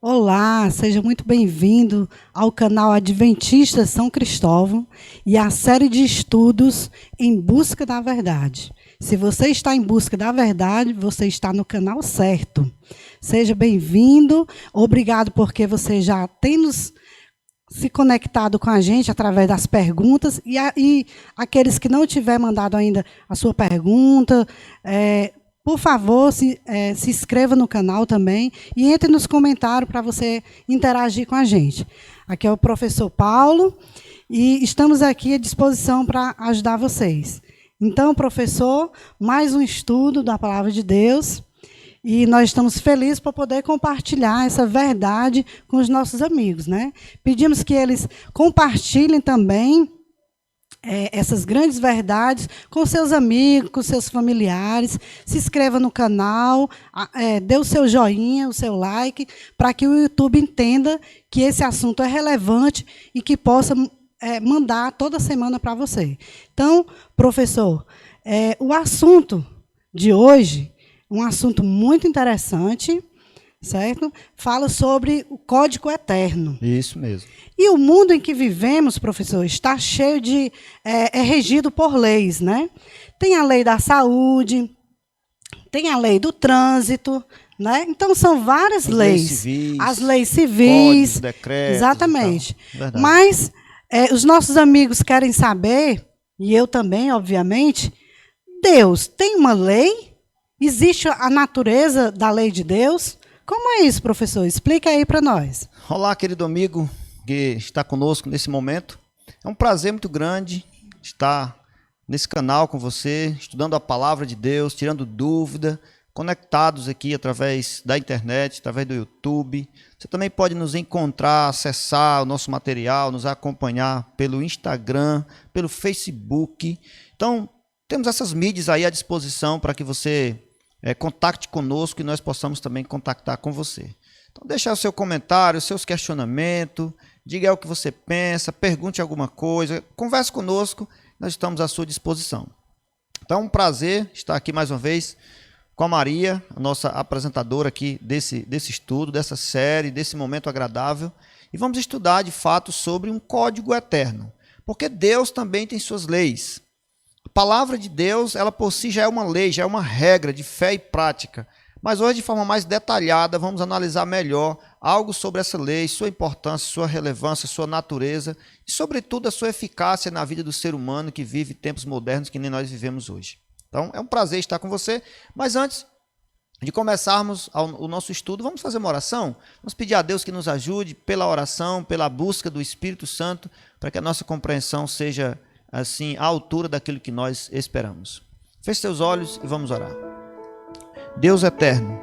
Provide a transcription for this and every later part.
Olá, seja muito bem-vindo ao canal Adventista São Cristóvão e à série de estudos Em Busca da Verdade. Se você está em busca da verdade, você está no canal certo. Seja bem-vindo, obrigado porque você já tem se conectado com a gente através das perguntas e aqueles que não tiver mandado ainda a sua pergunta, por favor, se inscreva no canal também e entre nos comentários para você interagir com a gente. Aqui é o professor Paulo e estamos aqui à disposição para ajudar vocês. Então, professor, mais um estudo da Palavra de Deus e nós estamos felizes por poder compartilhar essa verdade com os nossos amigos, né? Pedimos que eles compartilhem também essas grandes verdades com seus amigos, com seus familiares. Se inscreva no canal, dê o seu joinha, o seu like, para que o YouTube entenda que esse assunto é relevante e que possa mandar toda semana para você. Então, professor, o assunto de hoje, um assunto muito interessante, certo? Fala sobre o código eterno. Isso mesmo. E o mundo em que vivemos, professor, está cheio de... é regido por leis, né? Tem a lei da saúde, tem a lei do trânsito, né? Então, são várias leis. As leis civis. Códigos, decretos. Exatamente. Mas os nossos amigos querem saber, e eu também, obviamente, Deus tem uma lei? Existe a natureza da lei de Deus? Como é isso, professor? Explica aí para nós. Olá, querido amigo que está conosco nesse momento. É um prazer muito grande estar nesse canal com você, estudando a palavra de Deus, tirando dúvida, conectados aqui através da internet, através do YouTube. Você também pode nos encontrar, acessar o nosso material, nos acompanhar pelo Instagram, pelo Facebook. Então, temos essas mídias aí à disposição para que você contacte conosco e nós possamos também contactar com você. Então, deixe o seu comentário, os seus questionamentos, diga aí o que você pensa, pergunte alguma coisa, converse conosco, nós estamos à sua disposição. Então, é um prazer estar aqui mais uma vez com a Maria, a nossa apresentadora aqui desse estudo, dessa série, desse momento agradável, e vamos estudar de fato sobre um código eterno, porque Deus também tem suas leis. A palavra de Deus, ela por si já é uma lei, já é uma regra de fé e prática. Mas hoje, de forma mais detalhada, vamos analisar melhor algo sobre essa lei, sua importância, sua relevância, sua natureza e, sobretudo, a sua eficácia na vida do ser humano que vive tempos modernos que nem nós vivemos hoje. Então, é um prazer estar com você. Mas antes de começarmos o nosso estudo, vamos fazer uma oração? Vamos pedir a Deus que nos ajude pela oração, pela busca do Espírito Santo, para que a nossa compreensão seja assim, à altura daquilo que nós esperamos. Feche seus olhos e vamos orar. Deus eterno,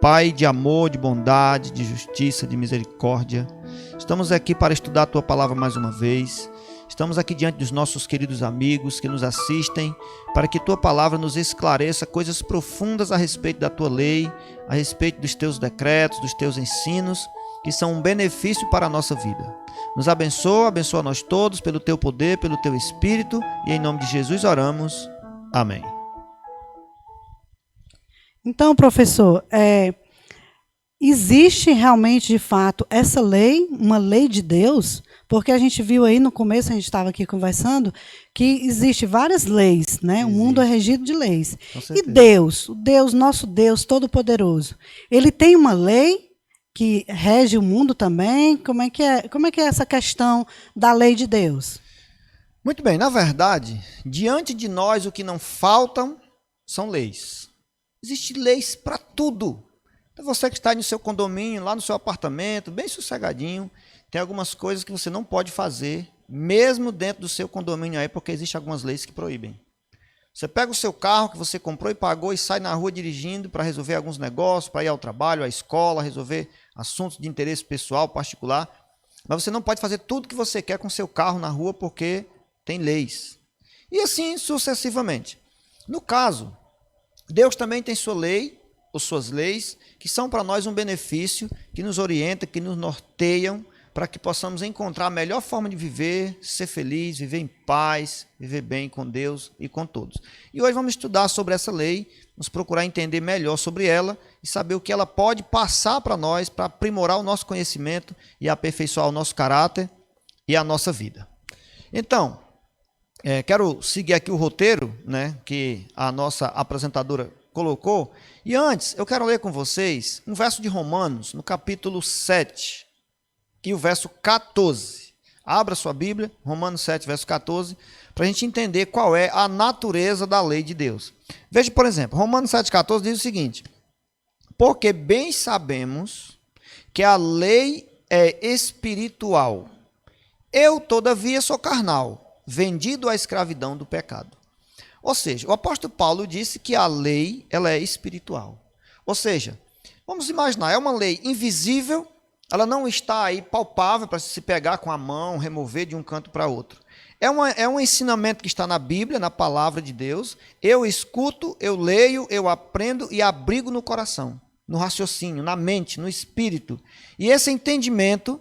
Pai de amor, de bondade, de justiça, de misericórdia, estamos aqui para estudar a Tua palavra mais uma vez. Estamos aqui diante dos nossos queridos amigos que nos assistem, para que Tua palavra nos esclareça coisas profundas a respeito da Tua lei, a respeito dos Teus decretos, dos Teus ensinos, que são um benefício para a nossa vida. Nos abençoa nós todos, pelo Teu poder, pelo Teu Espírito, e em nome de Jesus oramos. Amém. Então, professor, existe realmente, de fato, essa lei, uma lei de Deus? Porque a gente viu aí no começo, a gente estava aqui conversando, que existe várias leis, né? O mundo é regido de leis. E Deus, nosso Deus Todo-Poderoso, Ele tem uma lei que rege o mundo também? Como é que é essa questão da lei de Deus? Muito bem, na verdade, diante de nós o que não faltam são leis. Existem leis para tudo. Então, você que está no seu condomínio, lá no seu apartamento, bem sossegadinho, tem algumas coisas que você não pode fazer, mesmo dentro do seu condomínio aí, porque existem algumas leis que proíbem. Você pega o seu carro que você comprou e pagou e sai na rua dirigindo para resolver alguns negócios, para ir ao trabalho, à escola, resolver assuntos de interesse pessoal, particular. Mas você não pode fazer tudo que você quer com seu carro na rua porque tem leis. E assim sucessivamente. No caso, Deus também tem sua lei, ou suas leis, que são para nós um benefício, que nos orientam, que nos norteiam, para que possamos encontrar a melhor forma de viver, ser feliz, viver em paz, viver bem com Deus e com todos. E hoje vamos estudar sobre essa lei, vamos procurar entender melhor sobre ela e saber o que ela pode passar para nós, para aprimorar o nosso conhecimento e aperfeiçoar o nosso caráter e a nossa vida. Então, quero seguir aqui o roteiro, né, que a nossa apresentadora colocou. E antes, eu quero ler com vocês um verso de Romanos, no capítulo 7, e o verso 14. Abra sua Bíblia, Romanos 7, verso 14, para a gente entender qual é a natureza da lei de Deus. Veja, por exemplo, Romanos 7, 14 diz o seguinte: porque bem sabemos que a lei é espiritual. Eu, todavia, sou carnal, vendido à escravidão do pecado. Ou seja, o apóstolo Paulo disse que a lei ela é espiritual. Ou seja, vamos imaginar, é uma lei invisível, ela não está aí palpável para se pegar com a mão, remover de um canto para outro. É um ensinamento que está na Bíblia, na palavra de Deus. Eu escuto, eu leio, eu aprendo e abrigo no coração, no raciocínio, na mente, no espírito. E esse entendimento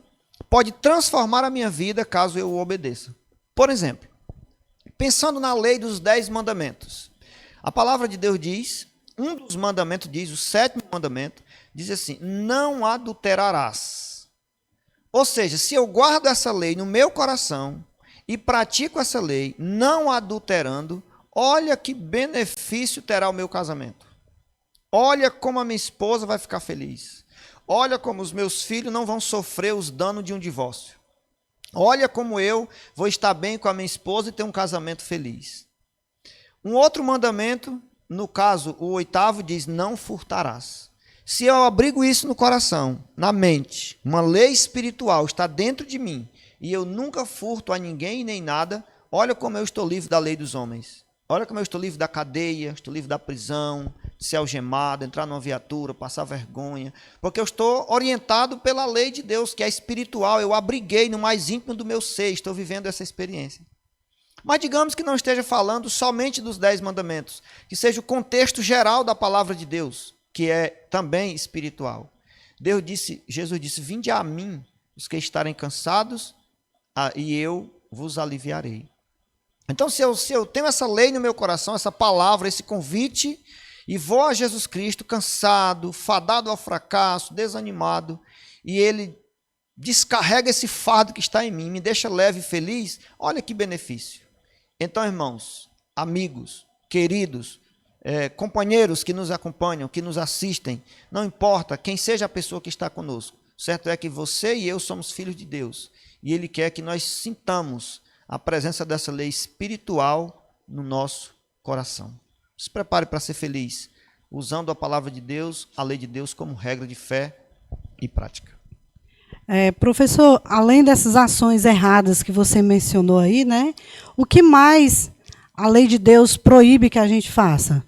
pode transformar a minha vida caso eu o obedeça. Por exemplo, pensando na lei dos 10 mandamentos. A palavra de Deus diz, um dos mandamentos diz, o 7º mandamento, diz assim: não adulterarás. Ou seja, se eu guardo essa lei no meu coração e pratico essa lei, não adulterando, olha que benefício terá o meu casamento. Olha como a minha esposa vai ficar feliz. Olha como os meus filhos não vão sofrer os danos de um divórcio. Olha como eu vou estar bem com a minha esposa e ter um casamento feliz. Um outro mandamento, no caso, o 8º, diz: não furtarás. Se eu abrigo isso no coração, na mente, uma lei espiritual está dentro de mim, e eu nunca furto a ninguém nem nada, olha como eu estou livre da lei dos homens. Olha como eu estou livre da cadeia, estou livre da prisão, de ser algemado, entrar numa viatura, passar vergonha, porque eu estou orientado pela lei de Deus, que é espiritual, eu abriguei no mais íntimo do meu ser, estou vivendo essa experiência. Mas digamos que não esteja falando somente dos 10 mandamentos, que seja o contexto geral da palavra de Deus, que é também espiritual. Jesus disse: vinde a mim, os que estarem cansados, e eu vos aliviarei. Então, se eu tenho essa lei no meu coração, essa palavra, esse convite, e vou a Jesus Cristo cansado, fadado ao fracasso, desanimado, e Ele descarrega esse fardo que está em mim, me deixa leve e feliz, olha que benefício. Então, irmãos, amigos, queridos, companheiros que nos acompanham, que nos assistem, não importa quem seja a pessoa que está conosco, certo é que você e eu somos filhos de Deus, e Ele quer que nós sintamos a presença dessa lei espiritual no nosso coração. Se prepare para ser feliz, usando a palavra de Deus, a lei de Deus, como regra de fé e prática. Professor, além dessas ações erradas que você mencionou aí, né, o que mais a lei de Deus proíbe que a gente faça?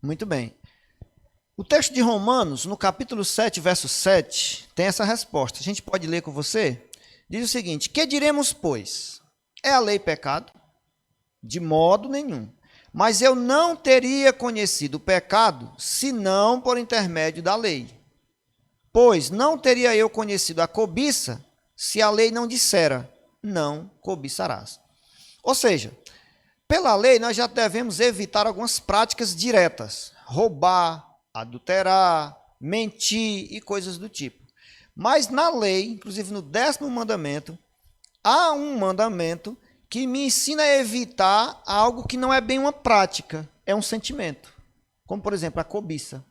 Muito bem. O texto de Romanos, no capítulo 7, verso 7, tem essa resposta. A gente pode ler com você? Diz o seguinte: que diremos, pois? É a lei pecado? De modo nenhum. Mas eu não teria conhecido o pecado, senão por intermédio da lei. Pois não teria eu conhecido a cobiça, se a lei não dissera: não cobiçarás. Ou seja, pela lei nós já devemos evitar algumas práticas diretas: roubar, adulterar, mentir e coisas do tipo. Mas na lei, inclusive no 10º mandamento, há um mandamento que me ensina a evitar algo que não é bem uma prática, é um sentimento. Como, por exemplo, a cobiça.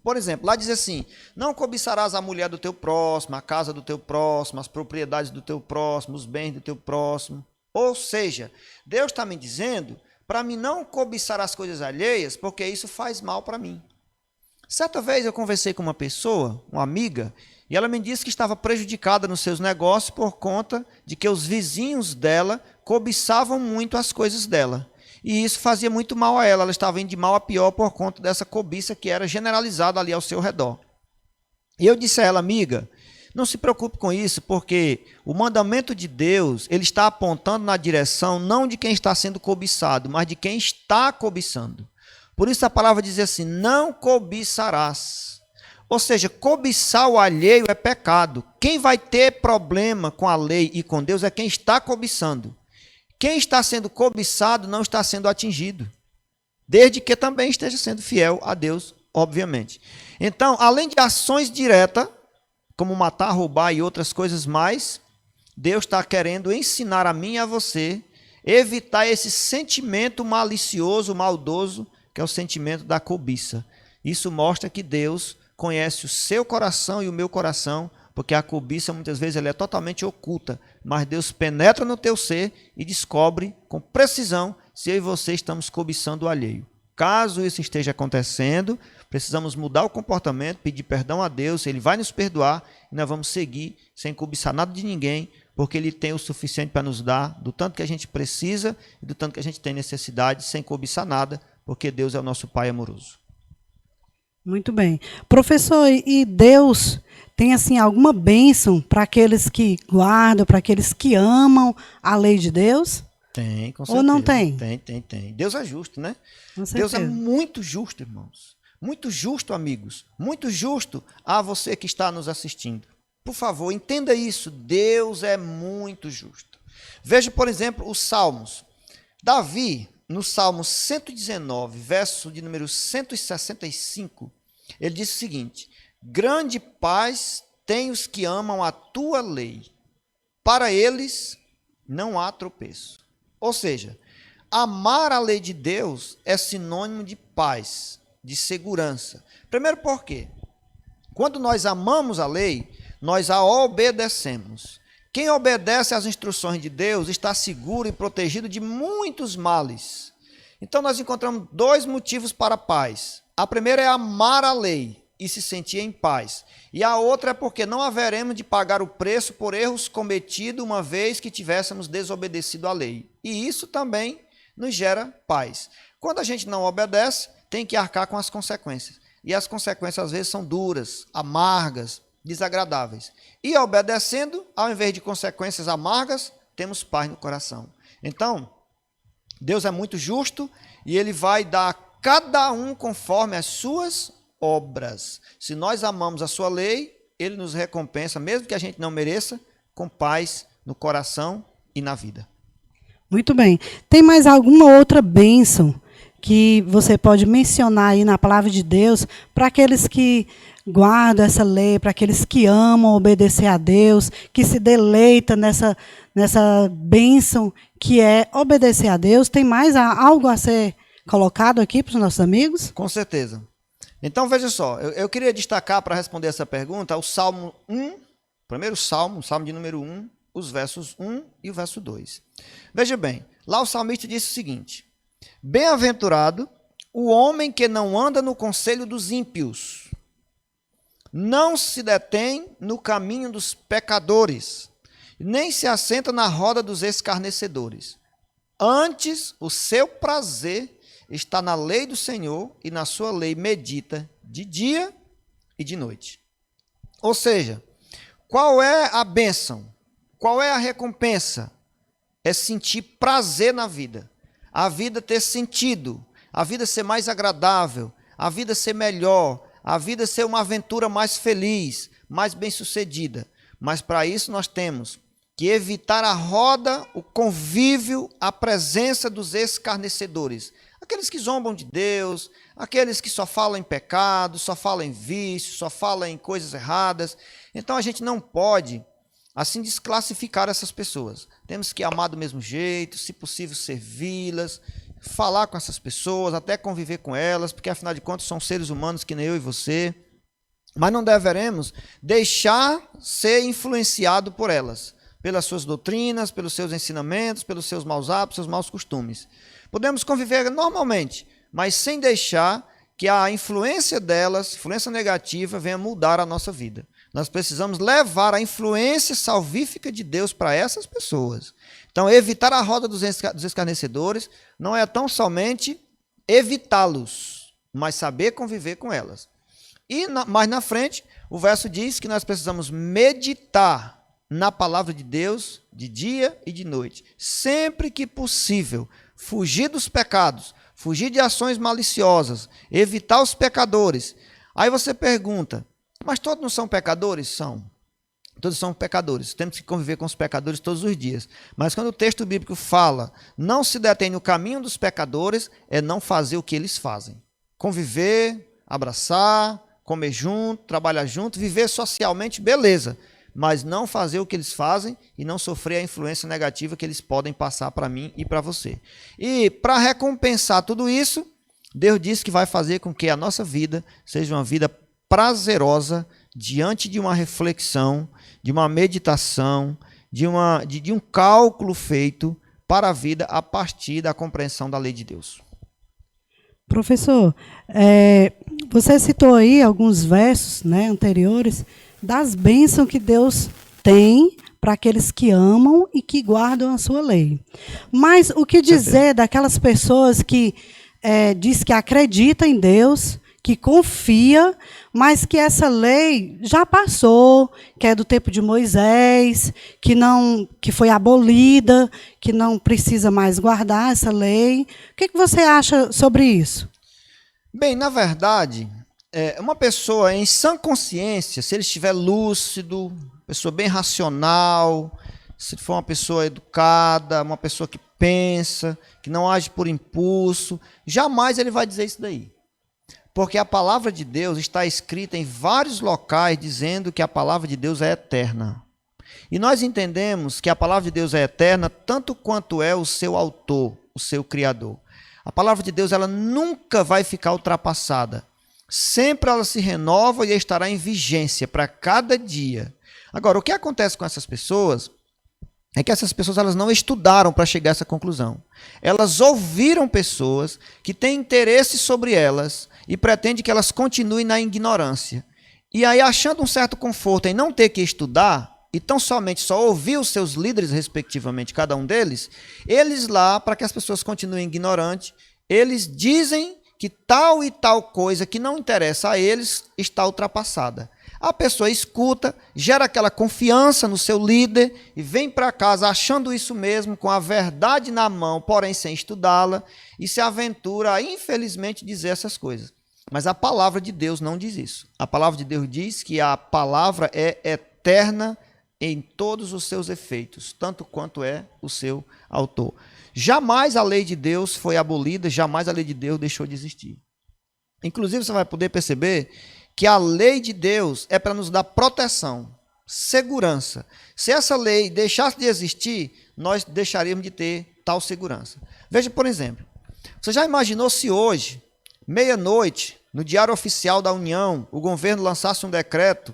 Por exemplo, lá diz assim: não cobiçarás a mulher do teu próximo, a casa do teu próximo, as propriedades do teu próximo, os bens do teu próximo. Ou seja, Deus está me dizendo para mim não cobiçar as coisas alheias, porque isso faz mal para mim. Certa vez eu conversei com uma pessoa, uma amiga, e ela me disse que estava prejudicada nos seus negócios por conta de que os vizinhos dela cobiçavam muito as coisas dela. E isso fazia muito mal a ela. Ela estava indo de mal a pior por conta dessa cobiça que era generalizada ali ao seu redor. E eu disse a ela: amiga, não se preocupe com isso, porque o mandamento de Deus, ele está apontando na direção não de quem está sendo cobiçado, mas de quem está cobiçando. Por isso a palavra diz assim: não cobiçarás. Ou seja, cobiçar o alheio é pecado. Quem vai ter problema com a lei e com Deus é quem está cobiçando. Quem está sendo cobiçado não está sendo atingido, desde que também esteja sendo fiel a Deus, obviamente. Então, além de ações diretas, como matar, roubar e outras coisas mais, Deus está querendo ensinar a mim e a você evitar esse sentimento malicioso, maldoso, que é o sentimento da cobiça. Isso mostra que Deus conhece o seu coração e o meu coração, porque a cobiça muitas vezes ela é totalmente oculta, mas Deus penetra no teu ser e descobre com precisão se eu e você estamos cobiçando o alheio. Caso isso esteja acontecendo, precisamos mudar o comportamento, pedir perdão a Deus, Ele vai nos perdoar e nós vamos seguir sem cobiçar nada de ninguém, porque Ele tem o suficiente para nos dar do tanto que a gente precisa e do tanto que a gente tem necessidade, sem cobiçar nada, porque Deus é o nosso Pai amoroso. Muito bem. Professor, e Deus tem assim alguma bênção para aqueles que guardam, para aqueles que amam a lei de Deus? Tem, com certeza. Ou não tem? Tem. Deus é justo, né? Com certeza. Deus é muito justo, irmãos. Muito justo, amigos. Muito justo a você que está nos assistindo. Por favor, entenda isso. Deus é muito justo. Veja, por exemplo, os Salmos. Davi, no Salmo 119, verso de número 165, ele diz o seguinte: grande paz tem os que amam a tua lei. Para eles não há tropeço. Ou seja, amar a lei de Deus é sinônimo de paz, de segurança. Primeiro, por quê? Quando nós amamos a lei, nós a obedecemos. Quem obedece às instruções de Deus está seguro e protegido de muitos males. Então, nós encontramos dois motivos para a paz. A primeira é amar a lei e se sentir em paz. E a outra é porque não haveremos de pagar o preço por erros cometidos uma vez que tivéssemos desobedecido à lei. E isso também nos gera paz. Quando a gente não obedece, tem que arcar com as consequências. E as consequências às vezes são duras, amargas, desagradáveis. E obedecendo, ao invés de consequências amargas, temos paz no coração. Então, Deus é muito justo e Ele vai dar a cada um conforme as suas obras. Se nós amamos a sua lei, Ele nos recompensa, mesmo que a gente não mereça, com paz no coração e na vida. Muito bem. Tem mais alguma outra bênção que você pode mencionar aí na palavra de Deus para aqueles que guardam essa lei, para aqueles que amam obedecer a Deus, que se deleitam nessa bênção que é obedecer a Deus? Tem mais algo a ser colocado aqui para os nossos amigos? Com certeza. Então, veja só, eu queria destacar para responder essa pergunta o Salmo 1, primeiro Salmo, Salmo de número 1, os versos 1 e o verso 2. Veja bem, lá o salmista disse o seguinte: bem-aventurado o homem que não anda no conselho dos ímpios, não se detém no caminho dos pecadores, nem se assenta na roda dos escarnecedores. Antes, o seu prazer está na lei do Senhor, e na sua lei medita de dia e de noite. Ou seja, qual é a bênção? Qual é a recompensa? É sentir prazer na vida. A vida ter sentido, a vida ser mais agradável, a vida ser melhor, a vida ser uma aventura mais feliz, mais bem-sucedida. Mas para isso nós temos que evitar a roda, o convívio, a presença dos escarnecedores. Aqueles que zombam de Deus, aqueles que só falam em pecado, só falam em vício, só falam em coisas erradas. Então a gente não pode, assim, desclassificar essas pessoas. Temos que amar do mesmo jeito, se possível servi-las, falar com essas pessoas, até conviver com elas, porque afinal de contas são seres humanos que nem eu e você. Mas não deveremos deixar ser influenciado por elas, pelas suas doutrinas, pelos seus ensinamentos, pelos seus maus hábitos, seus maus costumes. Podemos conviver normalmente, mas sem deixar que a influência delas, influência negativa, venha mudar a nossa vida. Nós precisamos levar a influência salvífica de Deus para essas pessoas. Então, evitar a roda dos escarnecedores não é tão somente evitá-los, mas saber conviver com elas. E mais na frente, o verso diz que nós precisamos meditar na palavra de Deus de dia e de noite. Sempre que possível, fugir dos pecados, fugir de ações maliciosas, evitar os pecadores. Aí você pergunta, Mas todos não são pecadores? São. Todos são pecadores. Temos que conviver com os pecadores todos os dias. Mas quando o texto bíblico fala, não se detém no caminho dos pecadores, é não fazer o que eles fazem. Conviver, abraçar, comer junto, trabalhar junto, viver socialmente, beleza. Mas não fazer o que eles fazem e não sofrer a influência negativa que eles podem passar para mim e para você. E para recompensar tudo isso, Deus diz que vai fazer com que a nossa vida seja uma vida prazerosa diante de uma reflexão, de uma meditação, de um cálculo feito para a vida a partir da compreensão da lei de Deus. Professor, você citou aí alguns versos, né, anteriores das bênçãos que Deus tem para aqueles que amam e que guardam a sua lei. Mas o que dizer daquelas pessoas que diz que acredita em Deus, que confia, mas que essa lei já passou, que é do tempo de Moisés, que foi abolida, que não precisa mais guardar essa lei. O que você acha sobre isso? Bem, na verdade, uma pessoa em sã consciência, se ele estiver lúcido, pessoa bem racional, se for uma pessoa educada, uma pessoa que pensa, que não age por impulso, jamais ele vai dizer isso daí. Porque a palavra de Deus está escrita em vários locais dizendo que a palavra de Deus é eterna. E nós entendemos que a palavra de Deus é eterna tanto quanto é o seu autor, o seu criador. A palavra de Deus ela nunca vai ficar ultrapassada. Sempre ela se renova e estará em vigência para cada dia. Agora, o que acontece com essas pessoas é que essas pessoas elas não estudaram para chegar a essa conclusão. Elas ouviram pessoas que têm interesse sobre elas e pretendem que elas continuem na ignorância. E aí, achando um certo conforto em não ter que estudar, e tão somente só ouvir os seus líderes, respectivamente, cada um deles, eles lá, para que as pessoas continuem ignorantes, eles dizem que tal e tal coisa que não interessa a eles está ultrapassada. A pessoa escuta, gera aquela confiança no seu líder e vem para casa achando isso mesmo, com a verdade na mão, porém sem estudá-la, e se aventura a, infelizmente, dizer essas coisas. Mas a palavra de Deus não diz isso. A palavra de Deus diz que a palavra é eterna em todos os seus efeitos, tanto quanto é o seu autor. Jamais a lei de Deus foi abolida, jamais a lei de Deus deixou de existir. Inclusive, você vai poder perceber que a lei de Deus é para nos dar proteção, segurança. Se essa lei deixasse de existir, nós deixaríamos de ter tal segurança. Veja, por exemplo, você já imaginou se hoje, meia-noite, no Diário Oficial da União, o governo lançasse um decreto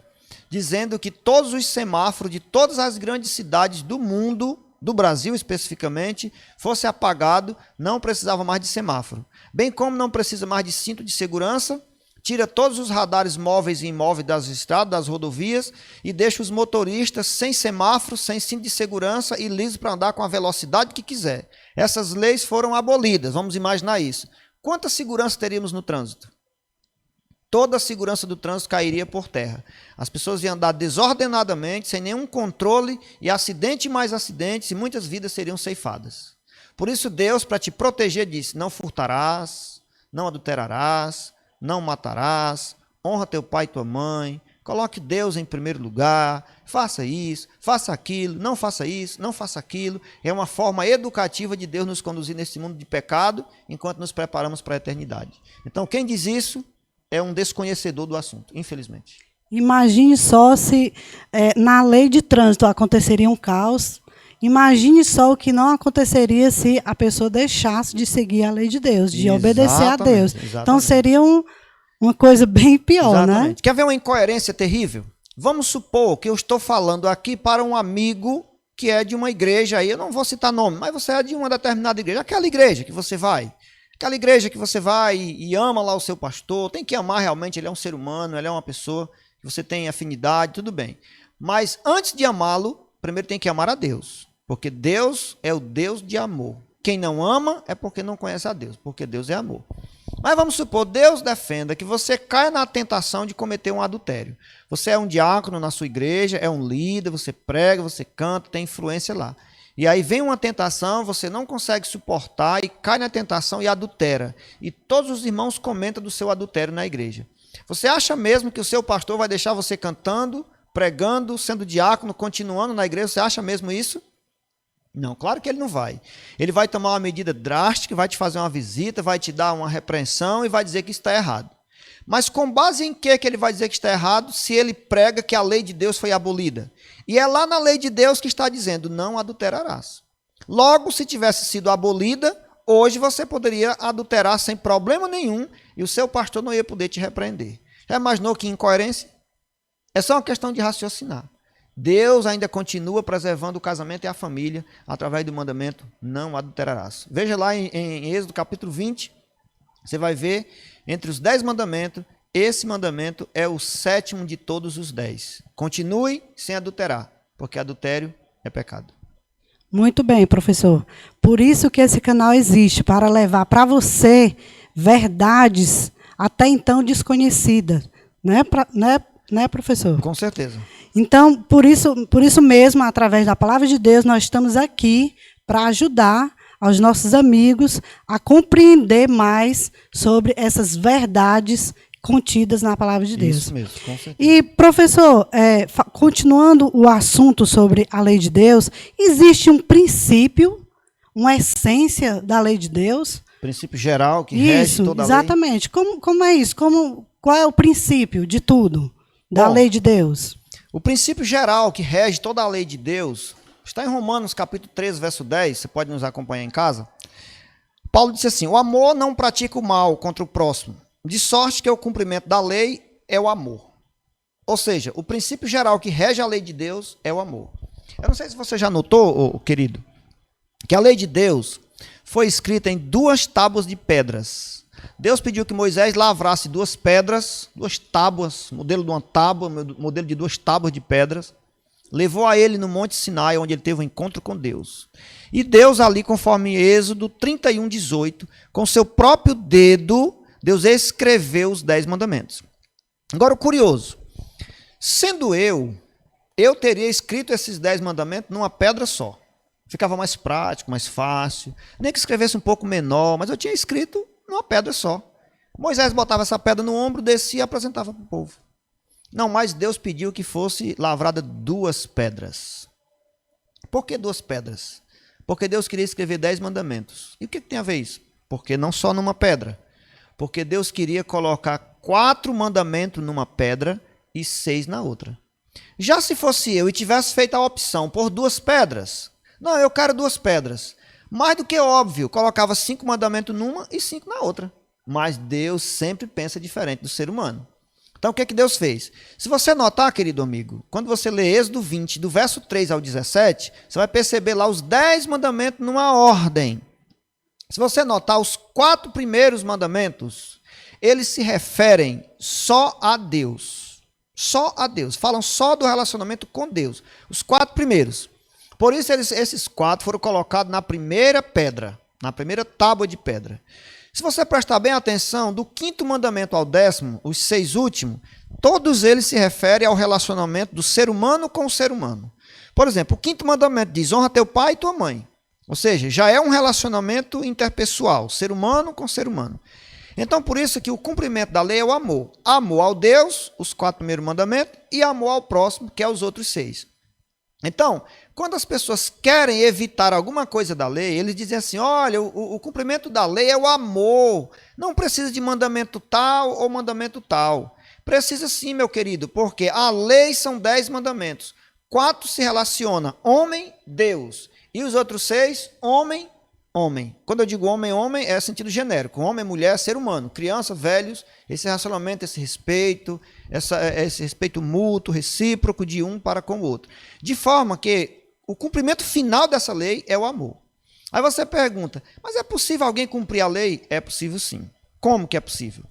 dizendo que todos os semáforos de todas as grandes cidades do mundo, do Brasil especificamente, fosse apagado, não precisava mais de semáforo. Bem como não precisa mais de cinto de segurança, tira todos os radares móveis e imóveis das estradas, das rodovias e deixa os motoristas sem semáforo, sem cinto de segurança e lisos para andar com a velocidade que quiser. Essas leis foram abolidas, vamos imaginar isso. Quanta segurança teríamos no trânsito? Toda a segurança do trânsito cairia por terra. As pessoas iam andar desordenadamente, sem nenhum controle, e acidente mais acidentes, e muitas vidas seriam ceifadas. Por isso Deus, para te proteger, disse: não furtarás, não adulterarás, não matarás, honra teu pai e tua mãe, coloque Deus em primeiro lugar, faça isso, faça aquilo, não faça isso, não faça aquilo. É uma forma educativa de Deus nos conduzir nesse mundo de pecado, enquanto nos preparamos para a eternidade. Então, quem diz isso é um desconhecedor do assunto, infelizmente. Imagine só se na lei de trânsito aconteceria um caos. Imagine só o que não aconteceria se a pessoa deixasse de seguir a lei de Deus, de obedecer a Deus. Exatamente. Então seria uma coisa bem pior, né? Quer ver uma incoerência terrível? Vamos supor que eu estou falando aqui para um amigo que é de uma igreja, aí eu não vou citar nome, mas você é de uma determinada igreja, aquela igreja que você vai. Aquela igreja que você vai e ama lá o seu pastor, tem que amar realmente, ele é um ser humano, ele é uma pessoa que você tem afinidade, tudo bem. Mas antes de amá-lo, primeiro tem que amar a Deus, porque Deus é o Deus de amor. Quem não ama é porque não conhece a Deus, porque Deus é amor. Mas vamos supor, Deus defenda que você caia na tentação de cometer um adultério. Você é um diácono na sua igreja, é um líder, você prega, você canta, tem influência lá. E aí vem uma tentação, você não consegue suportar e cai na tentação e adultera. E todos os irmãos comentam do seu adultério na igreja. Você acha mesmo que o seu pastor vai deixar você cantando, pregando, sendo diácono, continuando na igreja? Você acha mesmo isso? Não, claro que ele não vai. Ele vai tomar uma medida drástica, vai te fazer uma visita, vai te dar uma repreensão e vai dizer que isso está errado. Mas com base em que ele vai dizer que está errado se ele prega que a lei de Deus foi abolida? E é lá na lei de Deus que está dizendo, não adulterarás. Logo, se tivesse sido abolida, hoje você poderia adulterar sem problema nenhum e o seu pastor não ia poder te repreender. Já imaginou que incoerência? É só uma questão de raciocinar. Deus ainda continua preservando o casamento e a família através do mandamento, não adulterarás. Veja lá em Êxodo capítulo 20, você vai ver, entre os 10 mandamentos, esse mandamento é o 7º de todos os 10. Continue sem adulterar, porque adultério é pecado. Muito bem, professor. Por isso que esse canal existe, para levar para você verdades até então desconhecidas. Né, professor? Com certeza. Então, por isso mesmo, através da palavra de Deus, nós estamos aqui para ajudar aos nossos amigos a compreender mais sobre essas verdades contidas na palavra de Deus. Isso mesmo, com certeza. E, professor, continuando o assunto sobre a lei de Deus, existe um princípio, uma essência da lei de Deus? Princípio geral que rege toda a lei. Exatamente. Como é isso? Qual é o princípio de tudo da lei de Deus? O princípio geral que rege toda a lei de Deus está em Romanos capítulo 13, verso 10. Você pode nos acompanhar em casa. Paulo disse assim, o amor não pratica o mal contra o próximo, de sorte que o cumprimento da lei é o amor. Ou seja, o princípio geral que rege a lei de Deus é o amor. Eu não sei se você já notou, querido, que a lei de Deus foi escrita em 2 tábuas de pedras. Deus pediu que Moisés lavrasse 2 pedras, 2 tábuas, modelo de uma tábua, modelo de 2 tábuas de pedras, levou a ele no Monte Sinai, onde ele teve um encontro com Deus. E Deus ali, conforme Êxodo 31, 18, com seu próprio dedo, Deus escreveu os 10 mandamentos. Agora, o curioso, sendo eu teria escrito esses 10 mandamentos numa pedra só. Ficava mais prático, mais fácil, nem que escrevesse um pouco menor, mas eu tinha escrito numa pedra só. Moisés botava essa pedra no ombro, descia e apresentava para o povo. Não, mas Deus pediu que fosse lavrada 2 pedras. Por que 2 pedras? Porque Deus queria escrever 10 mandamentos. E o que tem a ver isso? Porque não só numa pedra. Porque Deus queria colocar 4 mandamentos numa pedra e 6 na outra. Já se fosse eu e tivesse feito a opção por 2 pedras, não, eu quero 2 pedras. Mais do que óbvio, colocava 5 mandamentos numa e 5 na outra. Mas Deus sempre pensa diferente do ser humano. Então, o que Deus fez? Se você notar, querido amigo, quando você lê Êxodo 20, do verso 3 ao 17, você vai perceber lá os 10 mandamentos numa ordem. Se você notar, os 4 primeiros mandamentos, eles se referem só a Deus. Só a Deus. Falam só do relacionamento com Deus. Os 4 primeiros. Por isso, esses 4 foram colocados na primeira pedra, na primeira tábua de pedra. Se você prestar bem atenção, do 5º mandamento ao 10º, os 6 últimos, todos eles se referem ao relacionamento do ser humano com o ser humano. Por exemplo, o 5º mandamento diz, honra teu pai e tua mãe. Ou seja, já é um relacionamento interpessoal, ser humano com ser humano. Então, por isso que o cumprimento da lei é o amor. Amor ao Deus, os 4 primeiros mandamentos, e amor ao próximo, que é os outros 6. Então, quando as pessoas querem evitar alguma coisa da lei, eles dizem assim, olha, o cumprimento da lei é o amor. Não precisa de mandamento tal ou mandamento tal. Precisa sim, meu querido, porque a lei são 10 mandamentos. 4 se relaciona homem, Deus. E os outros 6, homem, homem. Quando eu digo homem, homem, é sentido genérico. Homem, mulher, ser humano. Criança, velhos, esse relacionamento, esse respeito mútuo, recíproco de um para com o outro. De forma que o cumprimento final dessa lei é o amor. Aí você pergunta, mas é possível alguém cumprir a lei? É possível sim. Como que é possível?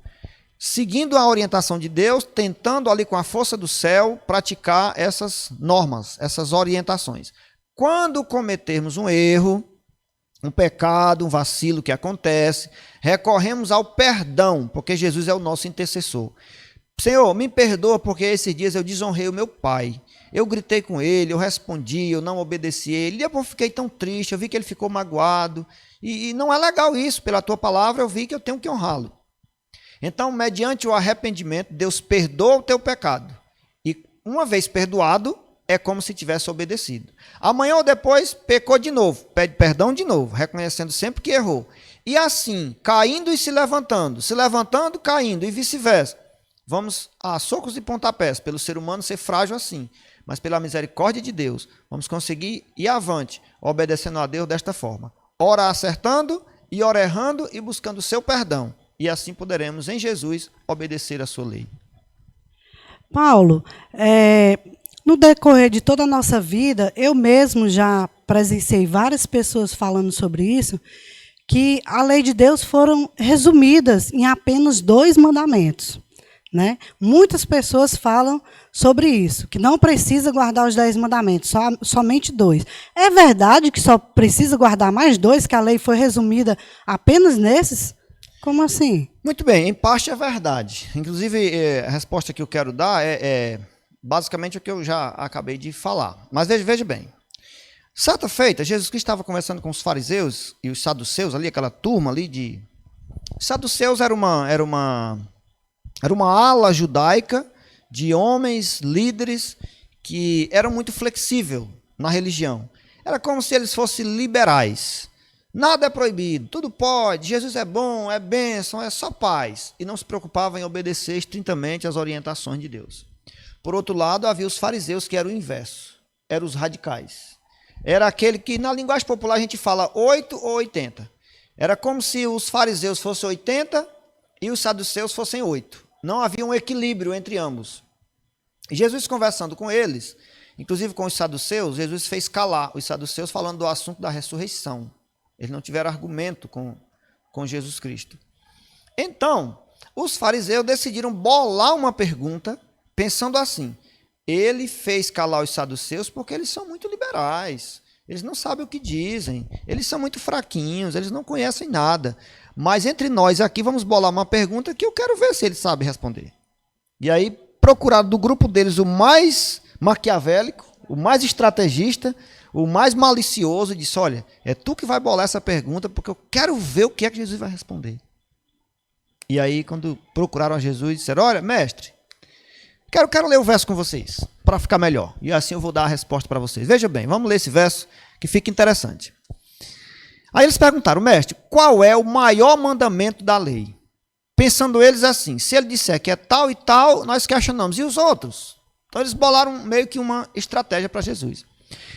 Seguindo a orientação de Deus, tentando ali com a força do céu praticar essas normas, essas orientações. Quando cometermos um erro, um pecado, um vacilo que acontece, recorremos ao perdão, porque Jesus é o nosso intercessor. Senhor, me perdoa porque esses dias eu desonrei o meu pai. Eu gritei com ele, eu respondi, eu não obedeci ele. E depois eu fiquei tão triste, eu vi que ele ficou magoado. E não é legal isso, pela tua palavra eu vi que eu tenho que honrá-lo. Então, mediante o arrependimento, Deus perdoa o teu pecado. E uma vez perdoado, é como se tivesse obedecido. Amanhã ou depois, pecou de novo, pede perdão de novo, reconhecendo sempre que errou. E assim, caindo e se levantando, caindo e vice-versa. Vamos a socos e pontapés, pelo ser humano ser frágil assim. Mas pela misericórdia de Deus, vamos conseguir ir avante, obedecendo a Deus desta forma. Ora acertando e ora errando e buscando o seu perdão. E assim poderemos, em Jesus, obedecer a sua lei. Paulo, no decorrer de toda a nossa vida, eu mesmo já presenciei várias pessoas falando sobre isso, que a lei de Deus foram resumidas em apenas 2 mandamentos. Né? Muitas pessoas falam sobre isso, que não precisa guardar os 10 mandamentos, somente 2. É verdade que só precisa guardar mais 2, que a lei foi resumida apenas nesses? Como assim? Muito bem, em parte é verdade. Inclusive, a resposta que eu quero dar é basicamente o que eu já acabei de falar. Mas veja bem. Certa feita, Jesus Cristo estava conversando com os fariseus e os saduceus, ali, aquela turma ali de... Os saduceus era uma ala judaica de homens, líderes, que eram muito flexíveis na religião. Era como se eles fossem liberais. Nada é proibido, tudo pode, Jesus é bom, é bênção, é só paz. E não se preocupavam em obedecer estritamente às orientações de Deus. Por outro lado, havia os fariseus, que eram o inverso. Eram os radicais. Era aquele que, na linguagem popular, a gente fala 8 ou 80. Era como se os fariseus fossem 80 e os saduceus fossem 8. Não havia um equilíbrio entre ambos. E Jesus, conversando com eles, inclusive com os saduceus, Jesus fez calar os saduceus falando do assunto da ressurreição. Eles não tiveram argumento com Jesus Cristo. Então, os fariseus decidiram bolar uma pergunta, pensando assim: ele fez calar os saduceus porque eles são muito liberais, eles não sabem o que dizem, eles são muito fraquinhos, eles não conhecem nada. Mas entre nós aqui vamos bolar uma pergunta que eu quero ver se eles sabem responder. E aí procuraram do grupo deles o mais maquiavélico, o mais estrategista, o mais malicioso, e disse: olha, é tu que vai bolar essa pergunta, porque eu quero ver o que é que Jesus vai responder. E aí, quando procuraram a Jesus, disseram: olha, mestre, quero ler o verso com vocês, para ficar melhor. E assim eu vou dar a resposta para vocês. Veja bem, vamos ler esse verso, que fica interessante. Aí eles perguntaram: mestre, qual é o maior mandamento da lei? Pensando eles assim: se ele disser que é tal e tal, nós questionamos. E os outros? Então eles bolaram meio que uma estratégia para Jesus.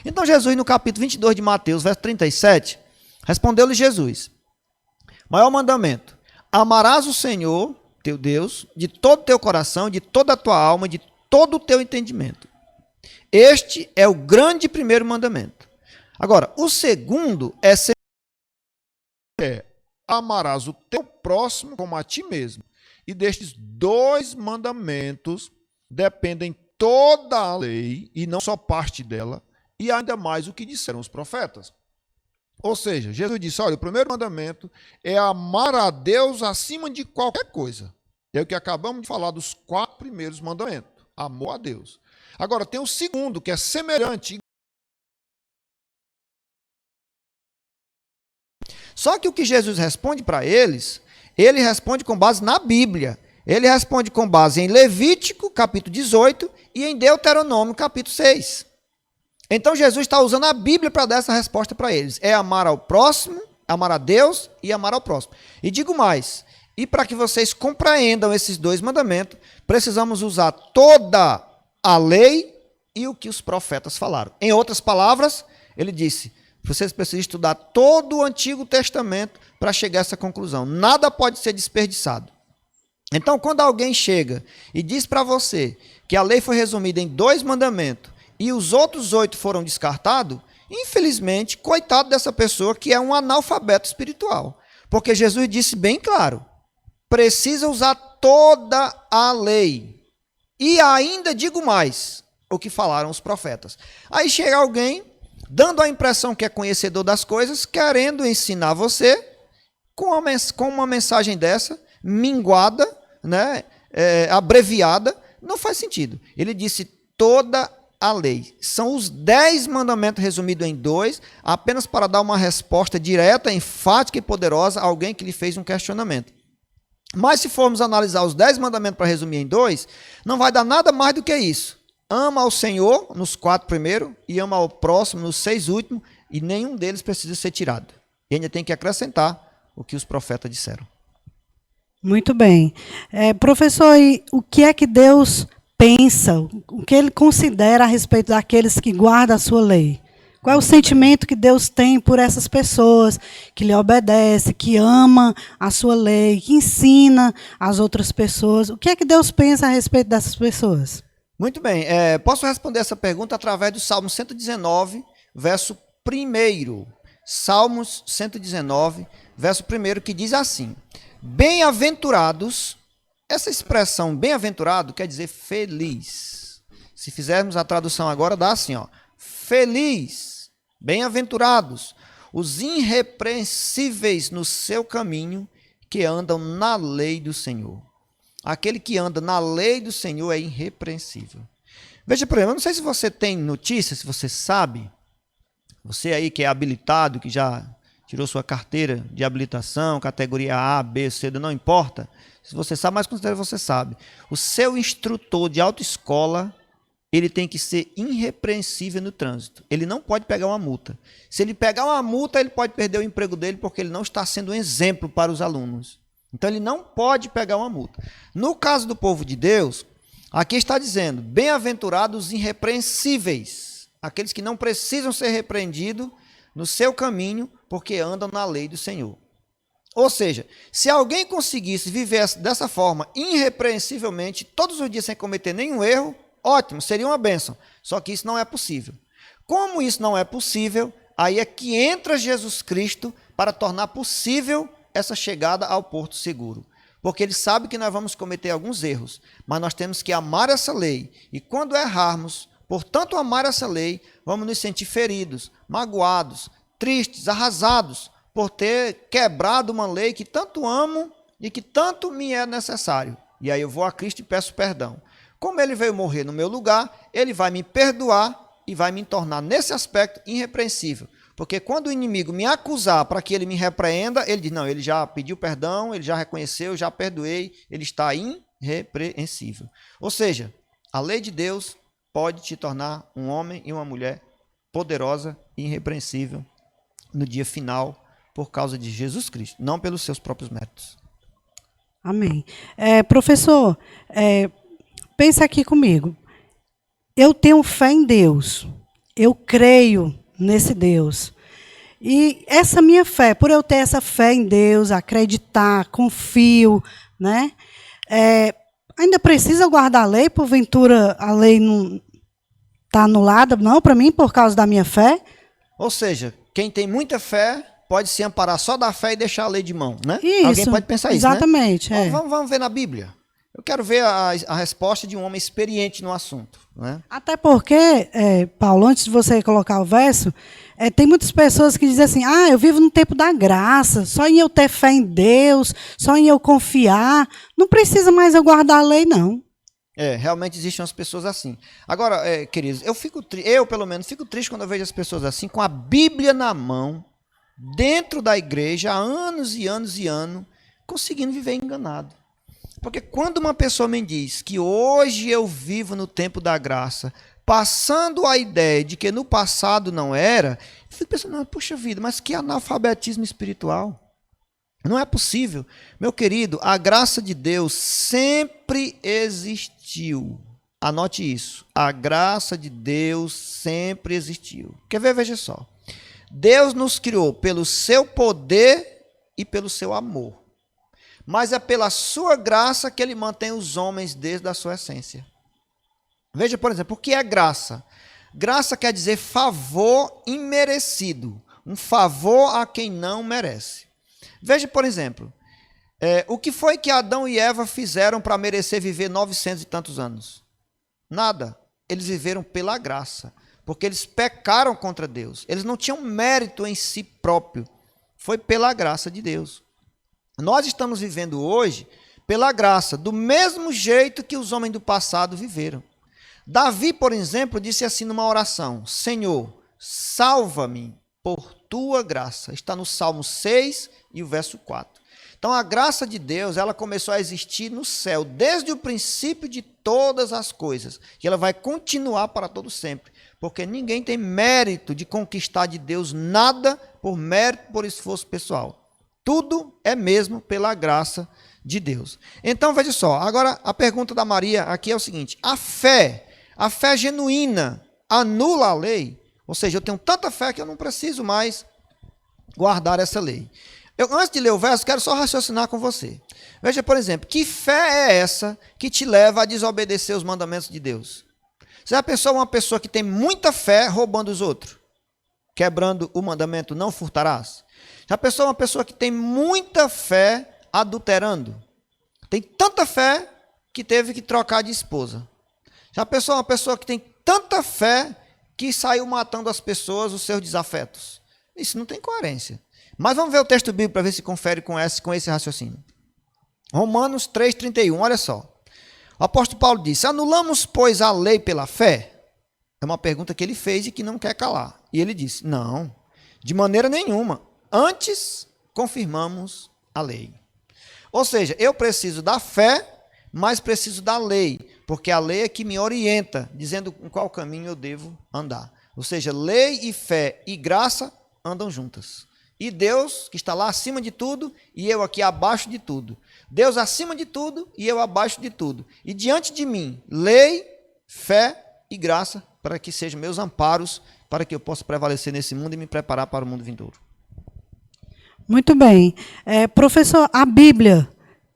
Então Jesus, no capítulo 22 de Mateus, verso 37, respondeu-lhe Jesus: maior mandamento: amarás o Senhor, teu Deus, de todo o teu coração, de toda a tua alma, de todo o teu entendimento. Este é o grande primeiro mandamento. Agora, o segundo é: amarás o teu próximo como a ti mesmo. E destes 2 mandamentos dependem toda a lei, e não só parte dela, e ainda mais o que disseram os profetas. Ou seja, Jesus disse: olha, o primeiro mandamento é amar a Deus acima de qualquer coisa. É o que acabamos de falar dos 4 primeiros mandamentos. Amor a Deus. Agora, tem o segundo, que é semelhante. Só que o que Jesus responde para eles, ele responde com base na Bíblia. Ele responde com base em Levítico, capítulo 18, e em Deuteronômio, capítulo 6. Então Jesus está usando a Bíblia para dar essa resposta para eles. É amar ao próximo, amar a Deus e amar ao próximo. E digo mais, e para que vocês compreendam esses 2 mandamentos, precisamos usar toda a lei e o que os profetas falaram. Em outras palavras, ele disse: vocês precisam estudar todo o Antigo Testamento para chegar a essa conclusão. Nada pode ser desperdiçado. Então, quando alguém chega e diz para você que a lei foi resumida em 2 mandamentos e os outros 8 foram descartados, infelizmente, coitado dessa pessoa que é um analfabeto espiritual. Porque Jesus disse bem claro: precisa usar toda a lei. E ainda digo mais, o que falaram os profetas. Aí chega alguém dando a impressão que é conhecedor das coisas, querendo ensinar você com uma mensagem dessa, minguada, né, abreviada, não faz sentido. Ele disse toda a lei. São os 10 mandamentos resumidos em 2, apenas para dar uma resposta direta, enfática e poderosa a alguém que lhe fez um questionamento. Mas se formos analisar os 10 mandamentos para resumir em 2, não vai dar nada mais do que isso. Ama ao Senhor nos 4 primeiros e ama ao próximo nos 6 últimos, e nenhum deles precisa ser tirado. E ainda tem que acrescentar o que os profetas disseram. Muito bem. Professor, e o que é que Deus pensa, o que ele considera a respeito daqueles que guardam a sua lei? Qual é o sentimento que Deus tem por essas pessoas que lhe obedecem, que ama a sua lei, que ensina as outras pessoas? O que é que Deus pensa a respeito dessas pessoas? Muito bem. Posso responder essa pergunta através do Salmo 119, verso 1. Salmos 119, verso 1, que diz assim: bem-aventurados, essa expressão bem-aventurado quer dizer feliz. Se fizermos a tradução agora, dá assim, ó: feliz, bem-aventurados, os irrepreensíveis no seu caminho, que andam na lei do Senhor. Aquele que anda na lei do Senhor é irrepreensível. Veja, por exemplo, eu não sei se você tem notícia, se você sabe, você aí que é habilitado, que já tirou sua carteira de habilitação, categoria A, B, C, não importa, se você sabe, mas considero que você sabe. O seu instrutor de autoescola, ele tem que ser irrepreensível no trânsito. Ele não pode pegar uma multa. Se ele pegar uma multa, ele pode perder o emprego dele porque ele não está sendo um exemplo para os alunos. Então, ele não pode pegar uma multa. No caso do povo de Deus, aqui está dizendo: bem-aventurados os irrepreensíveis, aqueles que não precisam ser repreendidos no seu caminho, porque andam na lei do Senhor. Ou seja, se alguém conseguisse viver dessa forma, irrepreensivelmente, todos os dias sem cometer nenhum erro, ótimo, seria uma bênção. Só que isso não é possível. Como isso não é possível, aí é que entra Jesus Cristo para tornar possível essa chegada ao porto seguro. Porque ele sabe que nós vamos cometer alguns erros, mas nós temos que amar essa lei. E quando errarmos, por tanto amar essa lei, vamos nos sentir feridos, magoados, tristes, arrasados, por ter quebrado uma lei que tanto amo e que tanto me é necessário. E aí eu vou a Cristo e peço perdão. Como ele veio morrer no meu lugar, ele vai me perdoar e vai me tornar, nesse aspecto, irrepreensível. Porque quando o inimigo me acusar para que ele me repreenda, ele diz: não, ele já pediu perdão, ele já reconheceu, já perdoei, ele está irrepreensível. Ou seja, a lei de Deus pode te tornar um homem e uma mulher poderosa e irrepreensível no dia final, por causa de Jesus Cristo, não pelos seus próprios méritos. Amém. Professor, pensa aqui comigo. Eu tenho fé em Deus. Eu creio nesse Deus. E essa minha fé, por eu ter essa fé em Deus, acreditar, confio, né? Ainda precisa guardar a lei, porventura a lei não está anulada, não, para mim, por causa da minha fé? Ou seja, quem tem muita fé pode se amparar só da fé e deixar a lei de mão, né? Isso, alguém pode pensar isso, exatamente, né? Vamos ver na Bíblia. Eu quero ver a resposta de um homem experiente no assunto, né? Até porque, Paulo, antes de você colocar o verso, tem muitas pessoas que dizem assim: eu vivo no tempo da graça, só em eu ter fé em Deus, só em eu confiar, não precisa mais eu guardar a lei, não. Realmente existem umas pessoas assim. Agora, queridos, eu pelo menos fico triste quando eu vejo as pessoas assim, com a Bíblia na mão, dentro da igreja, há anos e anos e anos, conseguindo viver enganado. Porque quando uma pessoa me diz que hoje eu vivo no tempo da graça, passando a ideia de que no passado não era, eu fico pensando: puxa vida, mas que analfabetismo espiritual. Não é possível. Meu querido, a graça de Deus sempre existiu. Anote isso. A graça de Deus sempre existiu. Quer ver? Veja só. Deus nos criou pelo seu poder e pelo seu amor. Mas é pela sua graça que ele mantém os homens desde a sua essência. Veja, por exemplo, o que é graça? Graça quer dizer favor imerecido. Um favor a quem não merece. Veja, por exemplo, o que foi que Adão e Eva fizeram para merecer viver 900 e tantos anos? Nada. Eles viveram pela graça, porque eles pecaram contra Deus. Eles não tinham mérito em si próprio. Foi pela graça de Deus. Nós estamos vivendo hoje pela graça, do mesmo jeito que os homens do passado viveram. Davi, por exemplo, disse assim numa oração: Senhor, salva-me por tua graça. Está no Salmo 6 e o verso 4. Então a graça de Deus, ela começou a existir no céu, desde o princípio de todas as coisas. E ela vai continuar para todo sempre. Porque ninguém tem mérito de conquistar de Deus nada por mérito, por esforço pessoal. Tudo é mesmo pela graça de Deus. Então veja só, agora a pergunta da Maria aqui é o seguinte: a fé genuína anula a lei? Ou seja, eu tenho tanta fé que eu não preciso mais guardar essa lei. Antes de ler o verso, quero só raciocinar com você. Veja, por exemplo, que fé é essa que te leva a desobedecer os mandamentos de Deus? Você já pensou uma pessoa que tem muita fé roubando os outros? Quebrando o mandamento, não furtarás? Já pensou uma pessoa que tem muita fé adulterando? Tem tanta fé que teve que trocar de esposa. Já pensou uma pessoa que tem tanta fé que saiu matando as pessoas, os seus desafetos? Isso não tem coerência. Mas vamos ver o texto bíblico para ver se confere com esse raciocínio. Romanos 3,31, olha só. O apóstolo Paulo disse: anulamos, pois, a lei pela fé? É uma pergunta que ele fez e que não quer calar. E ele disse: não, de maneira nenhuma. Antes, confirmamos a lei. Ou seja, eu preciso da fé, mas preciso da lei, porque a lei é que me orienta, dizendo em qual caminho eu devo andar. Ou seja, lei e fé e graça andam juntas. E Deus, que está lá acima de tudo, e eu aqui abaixo de tudo. Deus acima de tudo e eu abaixo de tudo. E diante de mim, lei, fé e graça, para que sejam meus amparos, para que eu possa prevalecer nesse mundo e me preparar para o mundo vindouro. Muito bem. Professor, a Bíblia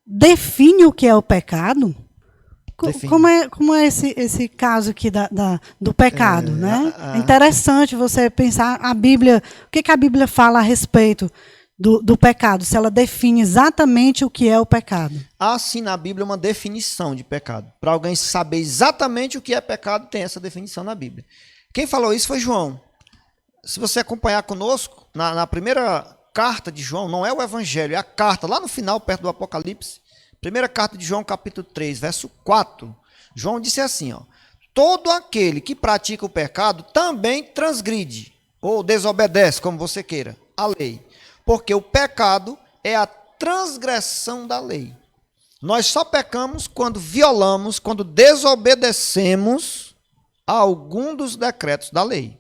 define o que é o pecado? Como é esse caso aqui do pecado, né? É interessante você pensar a Bíblia, o que a Bíblia fala a respeito do pecado, se ela define exatamente o que é o pecado. Há sim na Bíblia uma definição de pecado. Para alguém saber exatamente o que é pecado, tem essa definição na Bíblia. Quem falou isso foi João. Se você acompanhar conosco, na primeira carta de João, não é o Evangelho, é a carta, lá no final, perto do Apocalipse, primeira carta de João, capítulo 3, verso 4, João disse assim, ó: todo aquele que pratica o pecado também transgride, ou desobedece, como você queira, a lei. Porque o pecado é a transgressão da lei. Nós só pecamos quando violamos, quando desobedecemos a algum dos decretos da lei.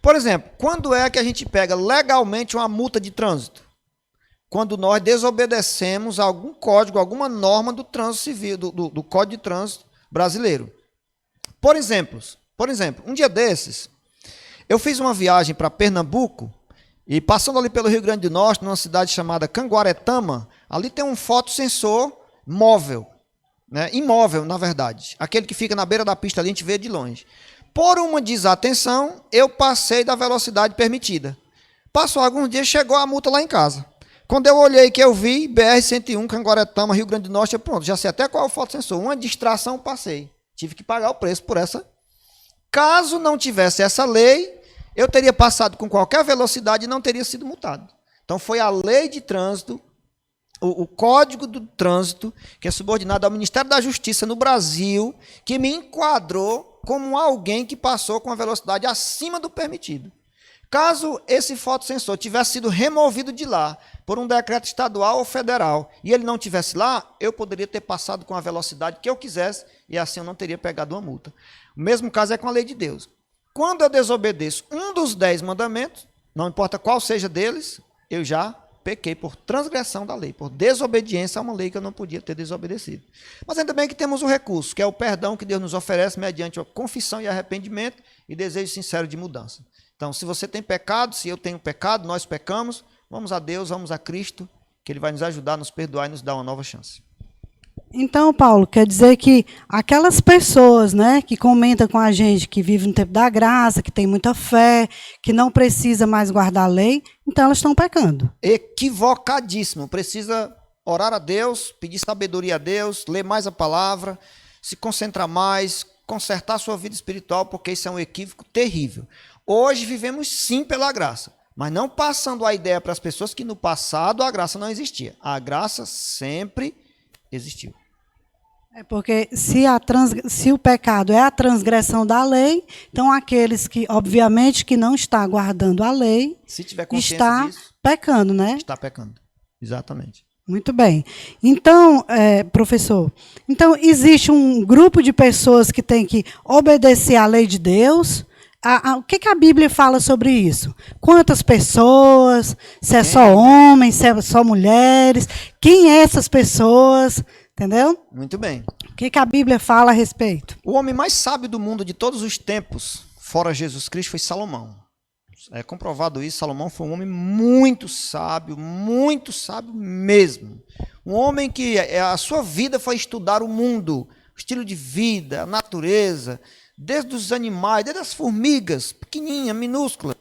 Por exemplo, quando é que a gente pega legalmente uma multa de trânsito? Quando nós desobedecemos a algum código, alguma norma do trânsito civil, do Código de Trânsito brasileiro. Por exemplo, um dia desses, eu fiz uma viagem para Pernambuco, e passando ali pelo Rio Grande do Norte, numa cidade chamada Canguaretama, ali tem um fotossensor móvel, né? Imóvel, na verdade. Aquele que fica na beira da pista ali, a gente vê de longe. Por uma desatenção, eu passei da velocidade permitida. Passou alguns dias, chegou a multa lá em casa. Quando eu olhei que eu vi, BR-101, Canguaretama, Rio Grande do Norte, eu, pronto, já sei até qual é o fotossensor. Uma distração, passei. Tive que pagar o preço por essa. Caso não tivesse essa lei, eu teria passado com qualquer velocidade e não teria sido multado. Então foi a lei de trânsito, o Código do Trânsito, que é subordinado ao Ministério da Justiça no Brasil, que me enquadrou como alguém que passou com a velocidade acima do permitido. Caso esse fotossensor tivesse sido removido de lá por um decreto estadual ou federal e ele não tivesse lá, eu poderia ter passado com a velocidade que eu quisesse e assim eu não teria pegado uma multa. O mesmo caso é com a lei de Deus. Quando eu desobedeço um dos 10 mandamentos, não importa qual seja deles, eu já pequei por transgressão da lei, por desobediência a uma lei que eu não podia ter desobedecido. Mas ainda bem que temos o recurso, que é o perdão que Deus nos oferece mediante a confissão e arrependimento e desejo sincero de mudança. Então, se você tem pecado, se eu tenho pecado, nós pecamos, vamos a Deus, vamos a Cristo, que Ele vai nos ajudar, nos perdoar e nos dar uma nova chance. Então, Paulo, quer dizer que aquelas pessoas, né, que comentam com a gente que vivem no tempo da graça, que tem muita fé, que não precisa mais guardar a lei, então elas estão pecando. Equivocadíssimo. Precisa orar a Deus, pedir sabedoria a Deus, ler mais a palavra, se concentrar mais, consertar sua vida espiritual, porque isso é um equívoco terrível. Hoje vivemos sim pela graça, mas não passando a ideia para as pessoas que no passado a graça não existia. A graça sempre existiu. É porque se o pecado é a transgressão da lei, então aqueles que, obviamente, que não está guardando a lei, se tiver consciência está disso, pecando, né? está pecando. Exatamente. Muito bem. Então, professor, então existe um grupo de pessoas que tem que obedecer à lei de Deus. O que a Bíblia fala sobre isso? Quantas pessoas? Se é só homens, se é só mulheres? Quem é essas pessoas? Entendeu? Muito bem. O que a Bíblia fala a respeito? O homem mais sábio do mundo de todos os tempos, fora Jesus Cristo, foi Salomão. É comprovado isso, Salomão foi um homem muito sábio mesmo. Um homem que a sua vida foi estudar o mundo, o estilo de vida, a natureza, desde os animais, desde as formigas, pequenininha, minúscula,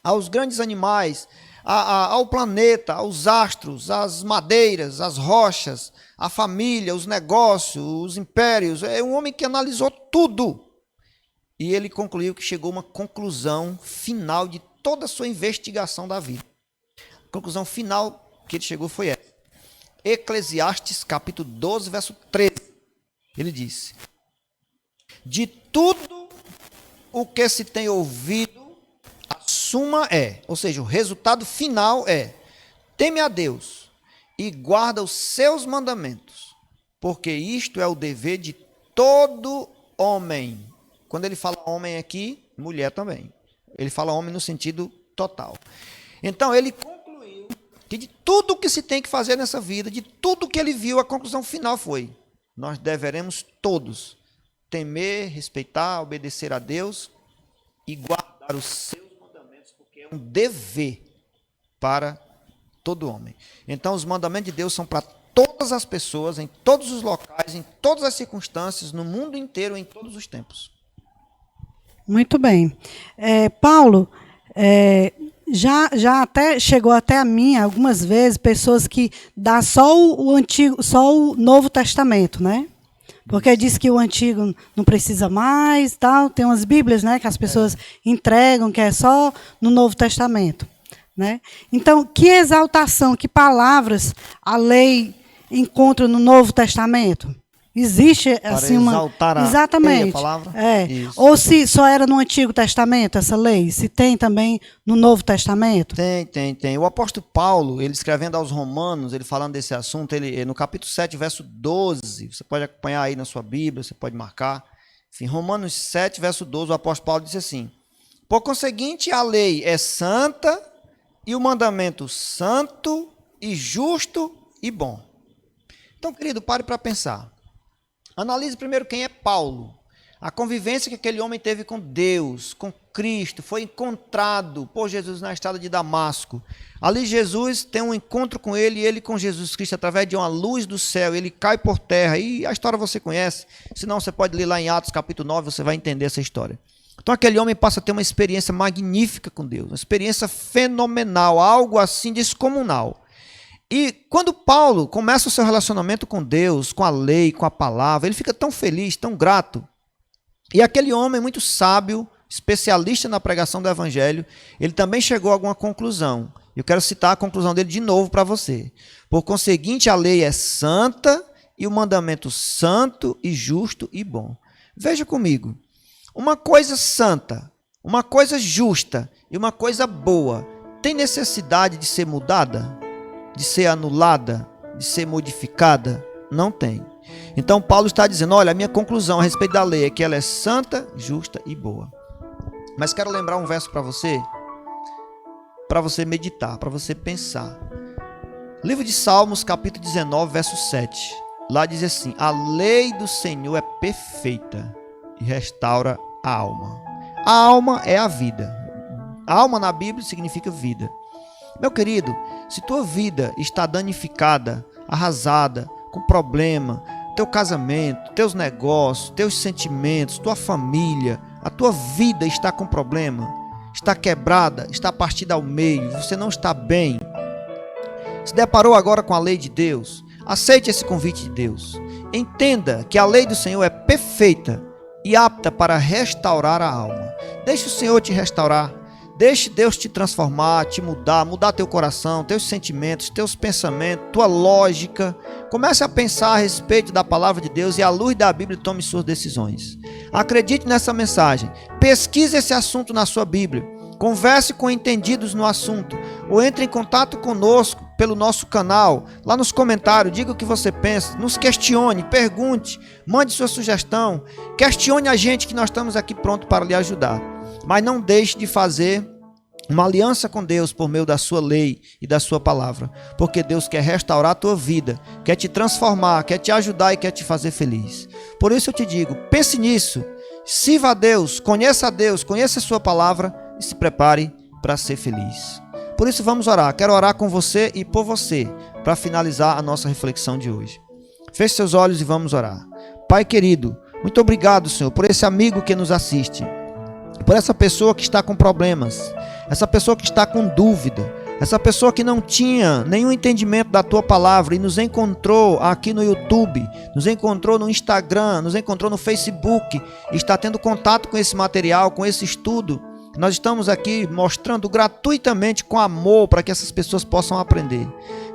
aos grandes animais, ao planeta, aos astros, às madeiras, às rochas, a família, os negócios, os impérios. É um homem que analisou tudo. E ele concluiu que chegou a uma conclusão final de toda a sua investigação da vida. A conclusão final que ele chegou foi essa. Eclesiastes capítulo 12, verso 13. Ele disse: de tudo o que se tem ouvido, a suma é, ou seja, o resultado final é: teme a Deus e guarda os seus mandamentos, porque isto é o dever de todo homem. Quando ele fala homem aqui, mulher também. Ele fala homem no sentido total. Então, ele concluiu que de tudo que se tem que fazer nessa vida, de tudo que ele viu, a conclusão final foi: nós deveremos todos temer, respeitar, obedecer a Deus e guardar os seus mandamentos, porque é um dever para todo homem. Então, os mandamentos de Deus são para todas as pessoas, em todos os locais, em todas as circunstâncias, no mundo inteiro, em todos os tempos. Muito bem. Paulo, já até chegou até a mim algumas vezes pessoas que dá só o Antigo, só o Novo Testamento, né? Porque diz que o Antigo não precisa mais, tal. Tem umas Bíblias, né, que as pessoas entregam, que é só no Novo Testamento, né? Então, que exaltação, que palavras a lei encontra no Novo Testamento? Existe assim uma exaltar exatamente a palavra? Ou se só era no Antigo Testamento essa lei, se tem também no Novo Testamento? Tem. O apóstolo Paulo, ele escrevendo aos Romanos, ele falando desse assunto, ele no capítulo 7, verso 12, você pode acompanhar aí na sua Bíblia, você pode marcar. Enfim, Romanos 7, verso 12, o apóstolo Paulo diz assim: por conseguinte, a lei é santa e o mandamento santo e justo e bom. Então, querido, pare para pensar. Analise primeiro quem é Paulo. A convivência que aquele homem teve com Deus, com Cristo, foi encontrado por Jesus na estrada de Damasco. Ali Jesus tem um encontro com ele, e ele com Jesus Cristo, através de uma luz do céu, ele cai por terra. E a história você conhece, se não você pode ler lá em Atos capítulo 9, você vai entender essa história. Então aquele homem passa a ter uma experiência magnífica com Deus, uma experiência fenomenal, algo assim descomunal. E quando Paulo começa o seu relacionamento com Deus, com a lei, com a palavra, ele fica tão feliz, tão grato. E aquele homem muito sábio, especialista na pregação do evangelho, ele também chegou a alguma conclusão. Eu quero citar a conclusão dele de novo para você. Por conseguinte, a lei é santa e o mandamento santo e justo e bom. Veja comigo, uma coisa santa, uma coisa justa e uma coisa boa tem necessidade de ser mudada? De ser anulada, de ser modificada? Não tem. Então Paulo está dizendo, olha, a minha conclusão a respeito da lei é que ela é santa, justa e boa. Mas quero lembrar um verso para você meditar, para você pensar. Livro de Salmos, capítulo 19, verso 7. Lá diz assim: a lei do Senhor é perfeita e restaura a alma. A alma é a vida. A alma na Bíblia significa vida. Meu querido, se tua vida está danificada, arrasada, com problema, teu casamento, teus negócios, teus sentimentos, tua família, a tua vida está com problema, está quebrada, está partida ao meio, você não está bem, se deparou agora com a lei de Deus, aceite esse convite de Deus. Entenda que a lei do Senhor é perfeita e apta para restaurar a alma. Deixe o Senhor te restaurar. Deixe Deus te transformar, te mudar teu coração, teus sentimentos, teus pensamentos, tua lógica. Comece a pensar a respeito da palavra de Deus e à luz da Bíblia tome suas decisões. Acredite nessa mensagem. Pesquise esse assunto na sua Bíblia. Converse com entendidos no assunto ou entre em contato conosco pelo nosso canal, lá nos comentários, diga o que você pensa, nos questione, pergunte, mande sua sugestão, questione a gente que nós estamos aqui pronto para lhe ajudar. Mas não deixe de fazer uma aliança com Deus por meio da sua lei e da sua palavra, porque Deus quer restaurar a tua vida, quer te transformar, quer te ajudar e quer te fazer feliz. Por isso eu te digo, pense nisso, sirva a Deus, conheça a sua palavra e se prepare para ser feliz. Por isso vamos orar. Quero orar com você e por você para finalizar a nossa reflexão de hoje. Feche seus olhos e vamos orar. Pai querido, muito obrigado, Senhor, por esse amigo que nos assiste, por essa pessoa que está com problemas, essa pessoa que está com dúvida, essa pessoa que não tinha nenhum entendimento da tua palavra e nos encontrou aqui no YouTube, nos encontrou no Instagram, nos encontrou no Facebook, e está tendo contato com esse material, com esse estudo. Nós estamos aqui mostrando gratuitamente com amor para que essas pessoas possam aprender.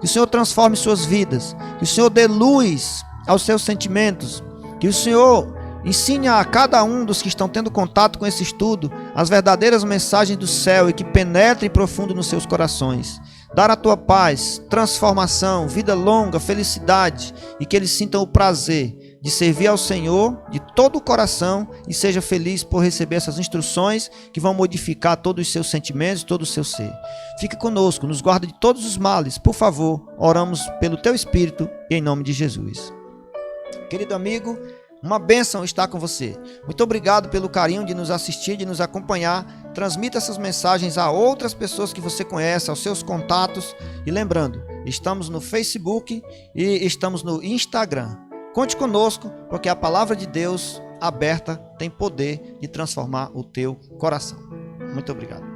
Que o Senhor transforme suas vidas, que o Senhor dê luz aos seus sentimentos, que o Senhor ensine a cada um dos que estão tendo contato com esse estudo as verdadeiras mensagens do céu e que penetrem profundo nos seus corações. Dar a tua paz, transformação, vida longa, felicidade, e que eles sintam o prazer de servir ao Senhor de todo o coração e seja feliz por receber essas instruções que vão modificar todos os seus sentimentos, todo o seu ser. Fique conosco, nos guarda de todos os males, por favor. Oramos pelo teu Espírito e em nome de Jesus. Querido amigo, uma bênção estar com você. Muito obrigado pelo carinho de nos assistir, de nos acompanhar. Transmita essas mensagens a outras pessoas que você conhece, aos seus contatos. E lembrando, estamos no Facebook e estamos no Instagram. Conte conosco, porque a palavra de Deus aberta tem poder de transformar o teu coração. Muito obrigado.